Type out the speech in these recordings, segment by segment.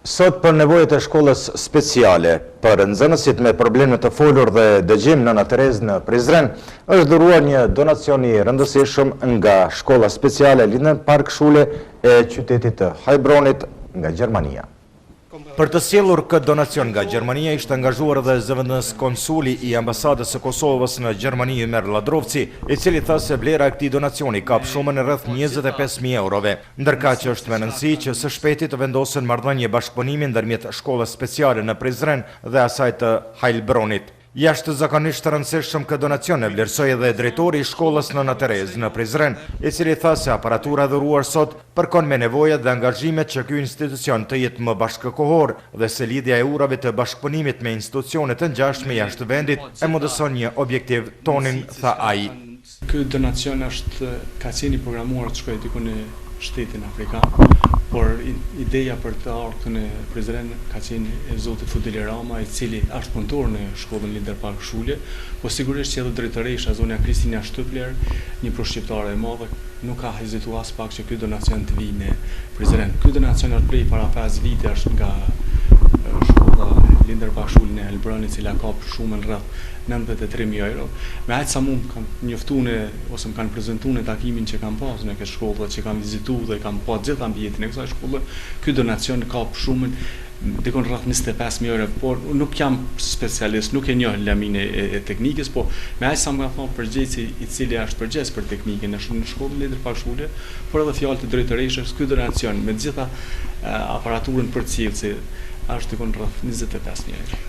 Sot për nevojët e shkollës speciale për nxënësit me probleme të folur dhe dëgjim në Terezë në Prizren, është dhuruar një donacion i rëndësishëm nga shkolla speciale Linden Park Shule e qytetit të Heilbronit nga Gjermania. Për të sjellur këtë donacion nga Gjermania ishte angazhuar edhe zëvendës konsuli i ambasadës së Kosovës në Gjermani Ymer Ladrovci, i cili tha se vlera e këtij donacioni kap shumën e rreth 25.000 eurove, ndërkaq që është me rëndësi që së shpejti të vendosen marrëdhënie bashkëpunimi ndërmjet shkollës speciale në Prizren dhe asaj të Heilbronit. Jashtë zakonisht të rëndësishëm këtë donacion e vlerësoi edhe drejtori i shkollës në Terezë në Prizren, i cili tha se aparatura dhuruar sot përkon me nevojat dhe angazhimet që ky institucion të jetë më bashkëkohor dhe se lidhja e urave të bashkëpunimit me institucione të ngjashme jashtë vendit e mundëson një objektiv tonin, tha ai. Ky donacion ka qenë i programuar të shkojë diku në shtetin afrikan, por ideja për të ardhur në Prizren ka qenë e zotit Fudeli Rama, i cili është punëtor në shkollën Linden Park Shule, po sigurisht që edhe drejtoresha zonja Kristina Shtypler, një proshqiptare e madhe, nuk ka hezituar as pak që ky donacion të vijë në Prizren. Ky donacion është prej para 5 vite, është nga shkolla Linden Park Shule në Heilbronit, e cila ka shumën rreth 93.000 euro. Me aq sa mund kanë njoftuar ose më kanë prezantuar në takimin që kanë pasur në këtë shkollë, që kanë vizituar dhe kanë pa gjithë ambientin e kësaj shkolle, ky donacion ka shumën dikon rreth 25.000 euro, por nuk jam specialist, nuk e njoh lamin e teknikës, po me aq sa më ka thonë përgjegjësi i cili është përgjegjës për teknikën në shkollën Linden Park Shule, por edhe fjalë të drejtoreshës, ky donacion me gjitha aparaturën për cilësi është dikon rreth 25.000 euro.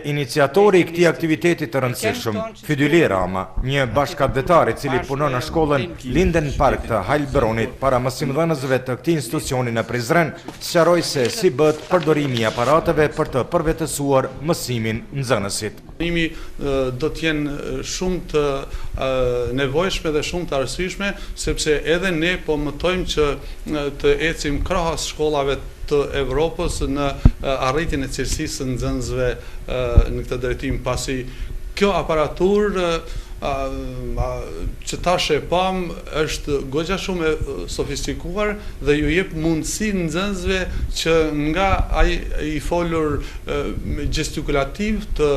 Iniciatori i këtij aktiviteti të rëndësishëm, Fudeli Rama, një bashkëdhetar i cili punon në shkollën Linden Park të Heilbronit, para mësimdhënësve të këtij institucioni në Prizren, sqaroi se si bëhet përdorimi i aparateve për të përvetësuar mësimin nxënësit. Do të jenë shumë të nevojshme dhe shumë të arsyeshme, sepse edhe ne po mëtojmë që të ecim krahas shkollave të Evropës në arritjen e cilësisë së nxënësve në këtë drejtim, pasi kjo aparaturë që tash e pam është goxha shumë e sofistikuar dhe ju jep mundësi nxënësve që nga ai i folur gestikulativ të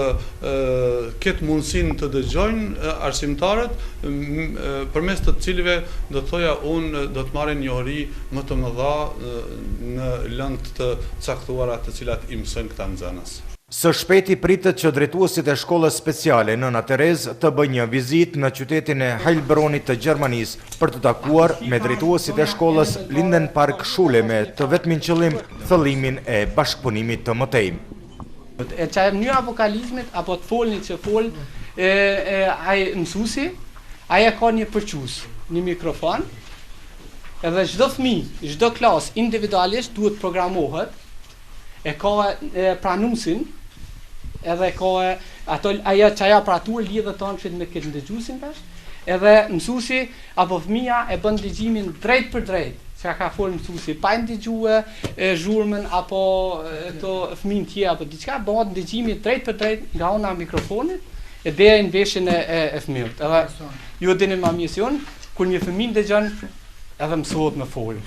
ketë mundësinë të dëgjojnë arsimtarët, përmes të cilëve do thoja unë do të marrin njohuri më të mëdha në lëndë të caktuara të cilat i mësojnë këta nxënës. Së shpejti pritet që drejtuesit e shkollës speciale në Terezë të bëjnë një vizitë në qytetin e Heilbronit të Gjermanisë për të takuar me drejtuesit e shkollës Linden Park Shule me të vetmin qëllim thëllimin e bashkëpunimit të mëtej. E çajm një apokalizmit apo të folni që fol ai mësuesi, ai ka një përqus, një mikrofon, edhe çdo fëmijë, çdo klasë individualisht duhet programohet, e ka pranuesin, edhe ka ajo çaja aparaturë lidhet tonë me këtë ndëgjuesin tash, edhe mësuesi apo fëmia e bën dëgjimin drejt për drejt, çka ka folur mësuesi, pa ndëgjuar zhurmën apo to fëmijë tjerë apo diçka, bëhet dëgjimi drejt për drejt nga ana e mikrofonit e deri në veshjen e fëmijës. Edhe ju dini më mision, kur një fëmijë dëgjon edhe mësohet me folë.